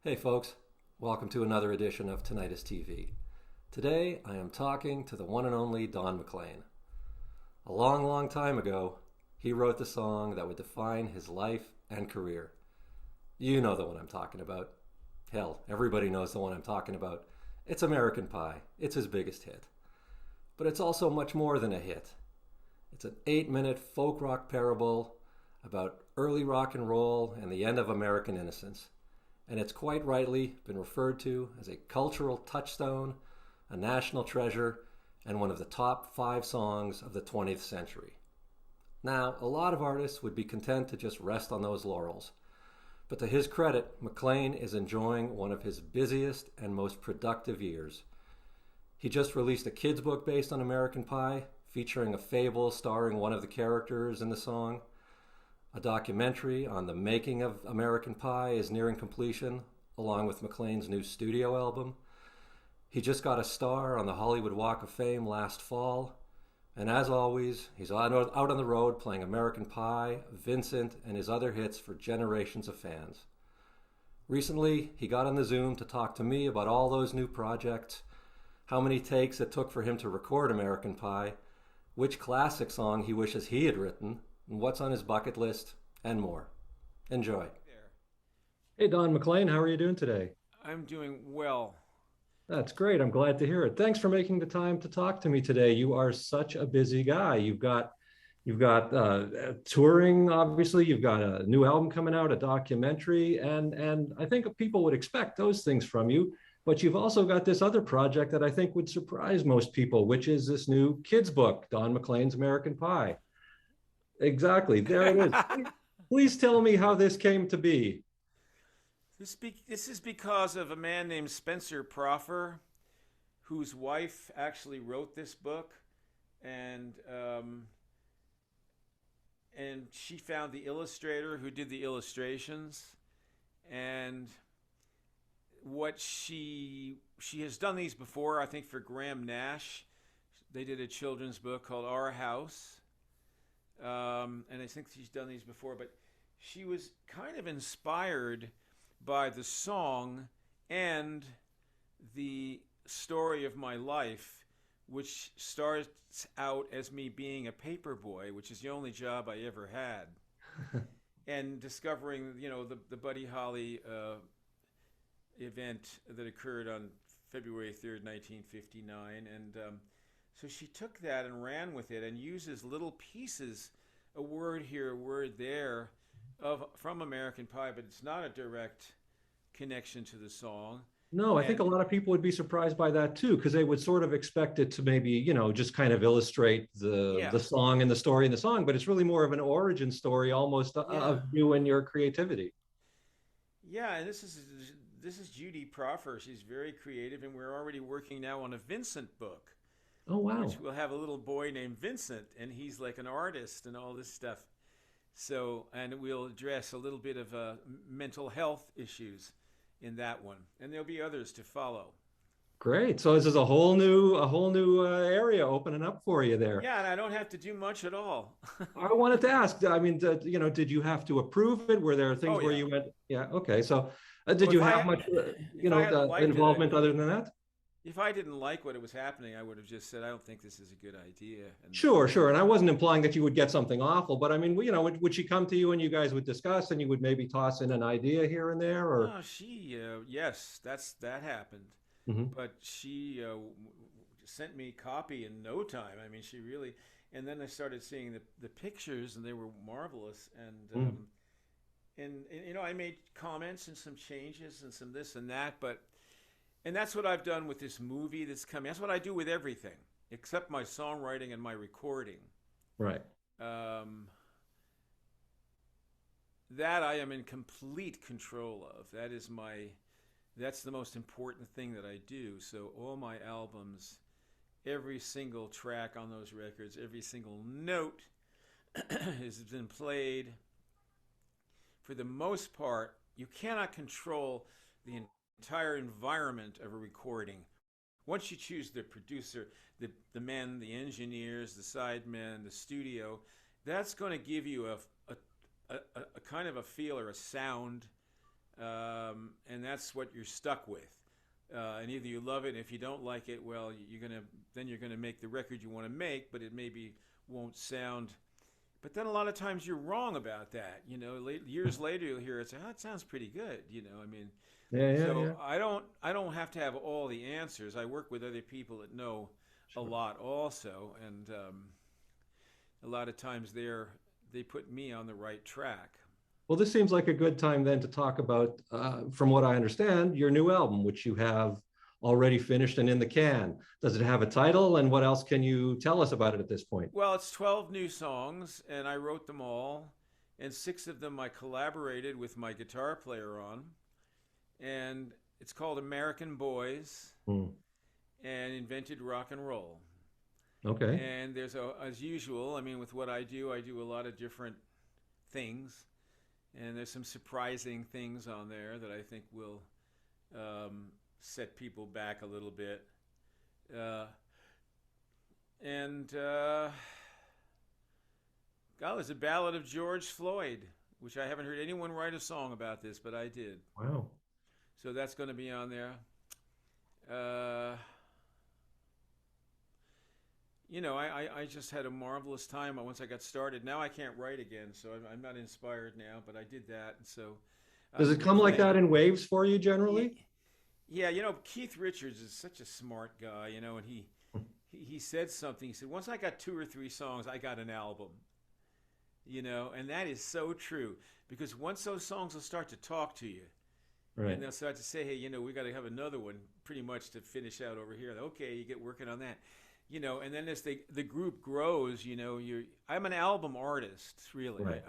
Hey folks, welcome to another edition of Tinnitist TV. Today I am talking to the one and only Don McLean. A long, long time ago, he wrote the song that would define his life and career. You know the one I'm talking about. Hell, everybody knows the one I'm talking about. It's American Pie. It's his biggest hit. But it's also much more than a hit. It's an 8-minute folk rock parable about early rock and roll and the end of American innocence. And it's quite rightly been referred to as a cultural touchstone, a national treasure, and one of the top 5 songs of the 20th century. Now, a lot of artists would be content to just rest on those laurels. But to his credit, McLean is enjoying one of his busiest and most productive years. He just released a kid's book based on American Pie, featuring a fable starring one of the characters in the song. A documentary on the making of American Pie is nearing completion, along with McLean's new studio album. He just got a star on the Hollywood Walk of Fame last fall. And as always, he's out on the road playing American Pie, Vincent, and his other hits for generations of fans. Recently, he got on the Zoom to talk to me about all those new projects, how many takes it took for him to record American Pie, which classic song he wishes he had written, and what's on his bucket list, and more. Enjoy. There. Hey, Don McLean, how are you doing today? I'm doing well. That's great. I'm glad to hear it. Thanks for making the time to talk to me today. You are such a busy guy. You've got touring, obviously. You've got a new album coming out, a documentary, and I think people would expect those things from you. But you've also got this other project that I think would surprise most people, which is this new kids book, Don McLean's American Pie. Exactly. There it is. Please tell me how this came to be. This is because of a man named Spencer Proffer, whose wife actually wrote this book, and she found the illustrator who did the illustrations, and what she has done these before. I think for Graham Nash, they did a children's book called Our House, and I think she's done these before. But she was kind of inspired by the song and the story of my life, which starts out as me being a paper boy, which is the only job I ever had, and discovering, the Buddy Holly event that occurred on February 3rd, 1959. And so she took that and ran with it and uses little pieces, a word here, a word there, from American Pie, but it's not a direct connection to the song. No, I think a And lot of people would be surprised by that too, because they would sort of expect it to maybe, just kind of illustrate the yeah, the song and the story in the song, but it's really more of an origin story almost yeah, of you and your creativity. yeah. And this is Judy Proffer. She's very creative, and we're already working now on a Vincent book, Oh, wow. which will have a little boy named Vincent, and he's like an artist and all this stuff. So, and we'll address a little bit of mental health issues in that one, and there'll be others to follow. Great. So this is a whole new area opening up for you there. Yeah, and I don't have to do much at all. I wanted to ask, I mean, did you have to approve it? Were there things Oh where yeah. you went, yeah, okay. So did Well, you have much, if I hadn't liked it, involvement other than that? if I didn't like what it was happening, I would have just said, I don't think this is a good idea. And Sure, sure. And I wasn't implying that you would get something awful, but I mean, would she come to you and you guys would discuss and you would maybe toss in an idea here and there or? no, yes, that happened, Mhm. but she sent me copy in no time. I mean, she really, and then I started seeing the pictures, and they were marvelous. Mm. And I made comments and some changes and some this and that, but and that's what I've done with this movie that's coming. That's what I do with everything except my songwriting and my recording. Right. Um, that I am in complete control of. That's the most important thing that I do. So all my albums, every single track on those records, every single note has been played. For the most part, you cannot control the entire environment of a recording. Once you choose the producer, the men, the engineers, the sidemen, the studio, that's going to give you a kind of a feel or a sound and that's what you're stuck with. And either you love it, and if you don't like it, well, you're gonna make the record you want to make, but it maybe won't sound. But then a lot of times you're wrong about that. Years later you'll hear it say, "Oh, it sounds pretty good." I mean, Yeah, yeah, so yeah. I don't have to have all the answers. I work with other people that know a lot also, and a lot of times they put me on the right track. Well, this seems like a good time then to talk about, from what I understand, your new album, which you have already finished and in the can. Does it have a title, and what else can you tell us about it at this point? Well, it's 12 new songs, and I wrote them all, and 6 of them I collaborated with my guitar player on, and it's called American Boys and Invented Rock and Roll. Okay. And as usual, I mean, with what I do a lot of different things. And there's some surprising things on there that I think will set people back a little bit. There's a ballad of George Floyd, which I haven't heard anyone write a song about this, but I did. Wow. So that's going to be on there. I just had a marvelous time once I got started. Now I can't write again, so I'm not inspired now, but I did that. And so, does it come like that in waves for you generally? Yeah, Keith Richards is such a smart guy, and he said something. He said, once I got 2 or 3 songs, I got an album. And that is so true, because once those songs will start to talk to you, right, and they'll start to say, hey, we got to have another one pretty much to finish out over here. Okay, you get working on that. And then as the group grows, I'm an album artist, really. Right.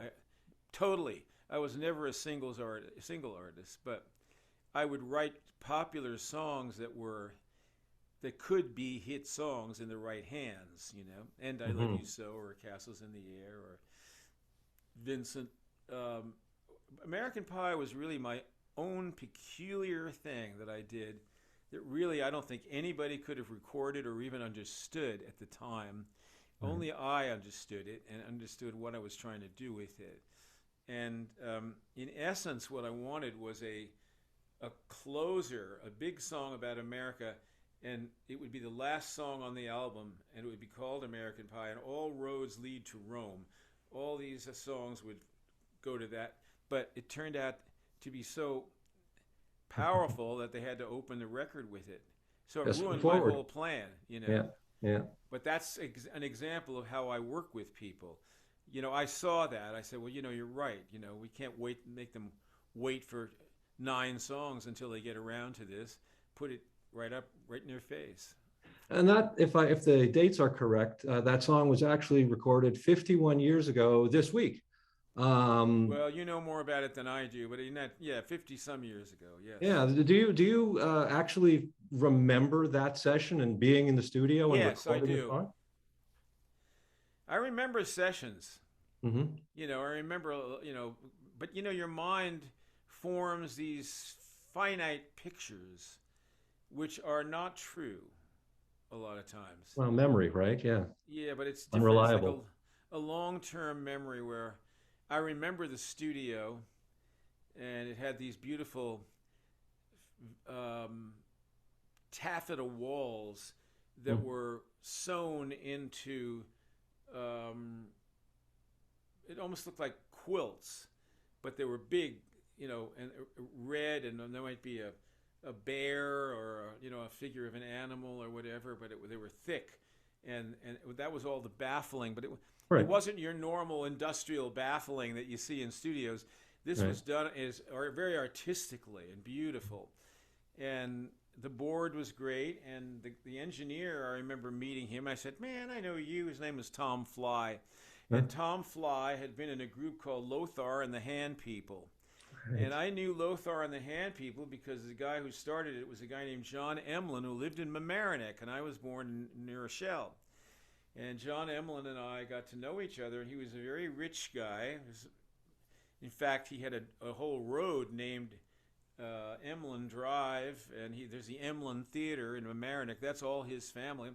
Totally. I was never a single artist, but I would write popular songs that could be hit songs in the right hands, And I Love You So, or Castles in the Air, or Vincent. American Pie was really my own peculiar thing that I did, that really I don't think anybody could have recorded or even understood at the time. Right. Only I understood it and understood what I was trying to do with it. And in essence, what I wanted was a closer, a big song about America, and it would be the last song on the album, and it would be called American Pie, and all roads lead to Rome. All these songs would go to that, but it turned out to be so powerful that they had to open the record with it. So it ruined my whole plan, Yeah, yeah. But that's an example of how I work with people. I saw that. I said, well, you're right. We can't make them wait for 9 songs until they get around to this. Put it right in their face. And that, if the dates are correct, that song was actually recorded 51 years ago this week. Well, you know more about it than I do, but 50 some years ago, yes. Yeah. Do you actually remember that session and being in the studio? Yes, I do. I remember sessions. Mm-hmm. I remember, but your mind forms these finite pictures, which are not true a lot of times. Well, memory, right? Yeah. Yeah, but it's different. Unreliable. It's like a long-term memory where I remember the studio, and it had these beautiful taffeta walls that were sewn into, it almost looked like quilts, but they were big, and red, and there might be a bear or a figure of an animal or whatever, but they were thick, and that was all the baffling, but right. It wasn't your normal industrial baffling that you see in studios. This was done very artistically and beautiful, and the board was great, and the engineer, I remember meeting him. I said, man, I know you. His name was Tom Fly, and Tom Fly had been in a group called Lothar and the Hand People. Right. And I knew Lothar and the Hand People because the guy who started it was a guy named John Emlyn, who lived in Mamaroneck, and I was born in New Rochelle. And John Emlyn and I got to know each other, and he was a very rich guy. In fact, he had a whole road named Emlyn Drive, and there's the Emlyn Theater in Mamaroneck. That's all his family.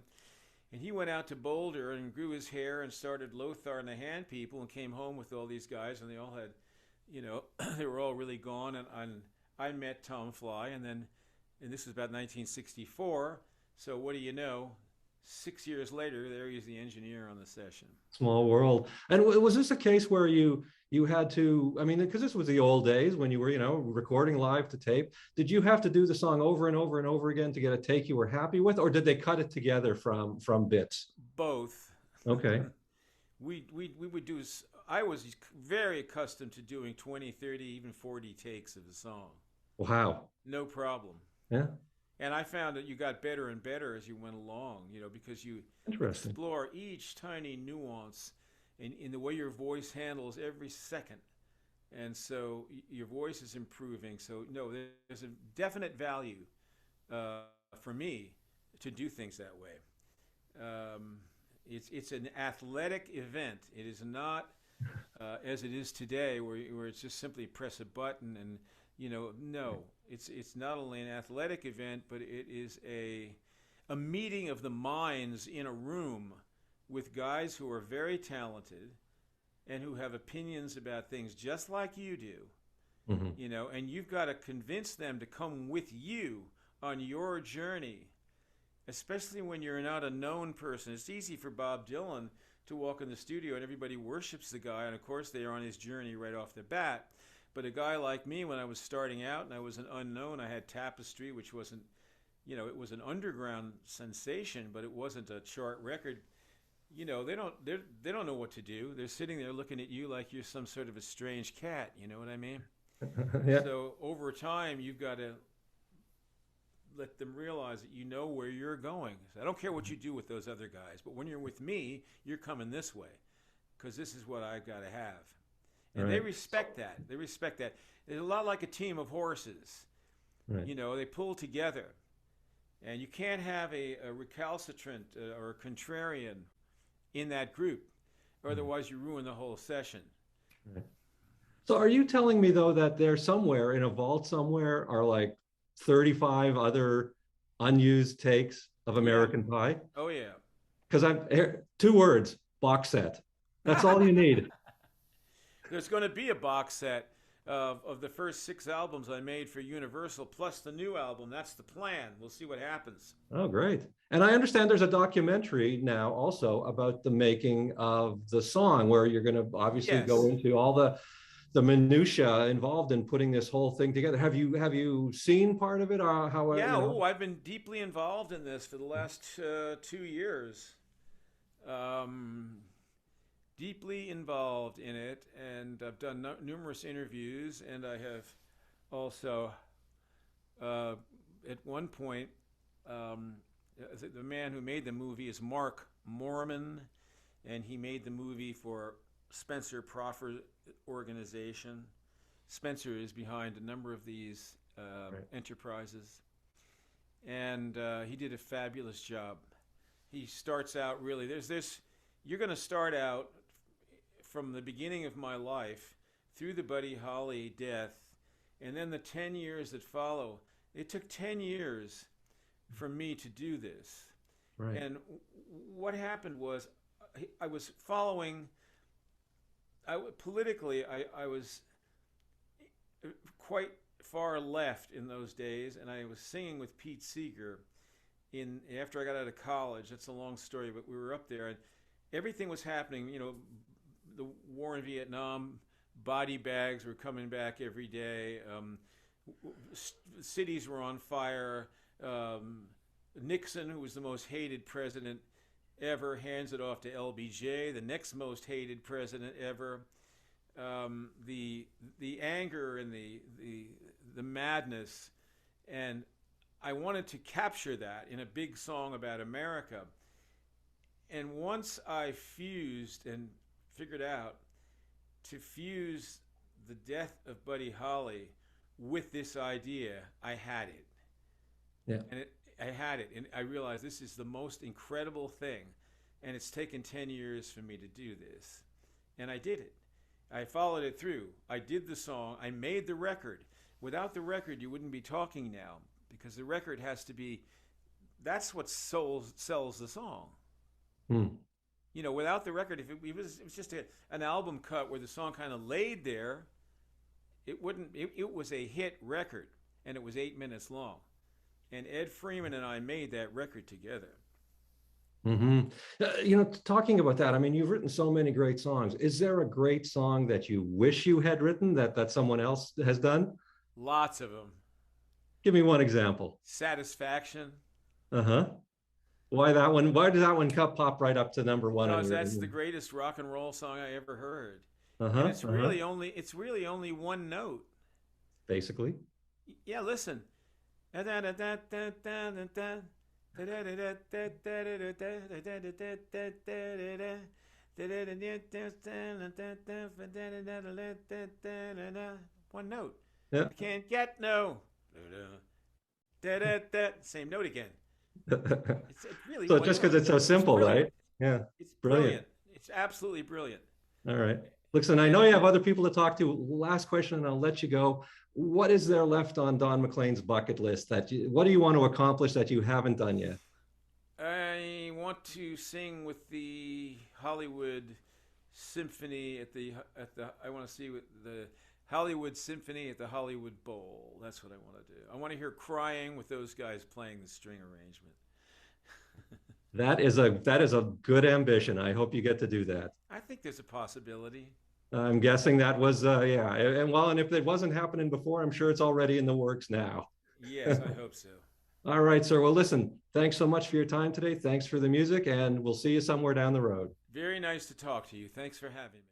And he went out to Boulder and grew his hair and started Lothar and the Hand People and came home with all these guys, and they all had, they were all really gone. And I met Tom Fly, and this was about 1964. So what do you know? 6 years later, there he's the engineer on the session. Small world. And was this a case where you had to, I mean, because this was the old days when you were, recording live to tape. Did you have to do the song over and over and over again to get a take you were happy with, or did they cut it together from bits? Both. Okay. we would do. I was very accustomed to doing 20, 30, even 40 takes of a song. Wow. No problem. Yeah. And I found that you got better and better as you went along, because you explore each tiny nuance in the way your voice handles every second. And so your voice is improving. So, no, there's a definite value for me to do things that way. It's an athletic event. It is not as it is today where it's just simply press a button and, no. It's not only an athletic event, but it is a meeting of the minds in a room with guys who are very talented and who have opinions about things just like you do. Mm-hmm. And you've got to convince them to come with you on your journey, especially when you're not a known person. It's easy for Bob Dylan to walk in the studio and everybody worships the guy, and of course they are on his journey right off the bat. But a guy like me, when I was starting out and I was an unknown, I had Tapestry, which wasn't, it was an underground sensation, but it wasn't a chart record. They don't know what to do. They're sitting there looking at you like you're some sort of a strange cat. You know what I mean? Yeah. So over time, you've got to let them realize that you know where you're going. So I don't care what you do with those other guys, but when you're with me, you're coming this way, because this is what I've got to have. And right. They respect that. They respect that. It's a lot like a team of horses. Right. They pull together. And you can't have a recalcitrant or a contrarian in that group, or otherwise you ruin the whole session. Right. So are you telling me, though, that there somewhere in a vault somewhere are like 35 other unused takes of American Pie? Oh, yeah. Because 2 words, box set. That's all you need. There's going to be a box set of the first 6 albums I made for Universal, plus the new album. That's the plan. We'll see what happens. Oh, great. And I understand there's a documentary now also about the making of the song, where you're going to obviously go into all the minutia involved in putting this whole thing together. Have you seen part of it, or how? Yeah, I've been deeply involved in this for the last 2 years. Deeply involved in it, and I've done numerous interviews, and I have also, at one point, the man who made the movie is Mark Morman, and he made the movie for Spencer Proffer organization. Spencer is behind a number of these enterprises, and he did a fabulous job. He starts out really, you're going to start out from the beginning of my life through the Buddy Holly death, and then the 10 years that follow. It took 10 years for me to do this. Right. And what happened was I was following, politically, I was quite far left in those days, and I was singing with Pete Seeger after I got out of college. That's a long story, but we were up there, and everything was happening, the war in Vietnam, body bags were coming back every day. Cities were on fire. Nixon, who was the most hated president ever, hands it off to LBJ, the next most hated president ever. The anger and the madness, and I wanted to capture that in a big song about America. And once I fused and figured out to fuse the death of Buddy Holly with this idea, I had it. Yeah. And I had it, and I realized this is the most incredible thing, and it's taken 10 years for me to do this. And I did it. I followed it through. I did the song. I made the record. Without the record, you wouldn't be talking now, because the record has to be, that's what sells the song. Without the record, if it was just an album cut where the song kind of laid there, it wouldn't. It was a hit record, and it was 8 minutes long. And Ed Freeman and I made that record together. Hmm. Talking about that, I mean, you've written so many great songs. Is there a great song that you wish you had written that someone else has done? Lots of them. Give me one example. Satisfaction. Uh-huh. Why that one? Why does that one pop right up to number one? Because that's the greatest rock and roll song I ever heard. Uh-huh. And it's really only one note. Basically. Yeah, listen. One note. Yeah. I can't get no. Same note again. It's really So just because it's so simple, right? Yeah. It's brilliant. It's absolutely brilliant. All right. Listen, I know you have other people to talk to. Last question, and I'll let you go. What is there left on Don McLean's bucket list what do you want to accomplish that you haven't done yet? I want to sing with the Hollywood Symphony I want to see with the Hollywood Symphony at the Hollywood Bowl. That's what I want to do. I want to hear Crying with those guys playing the string arrangement. That is a good ambition. I hope you get to do that. I think there's a possibility. I'm guessing that was yeah. And if it wasn't happening before, I'm sure it's already in the works now. Yes, I hope so. All right, sir. Well, listen, thanks so much for your time today. Thanks for the music, and we'll see you somewhere down the road. Very nice to talk to you. Thanks for having me.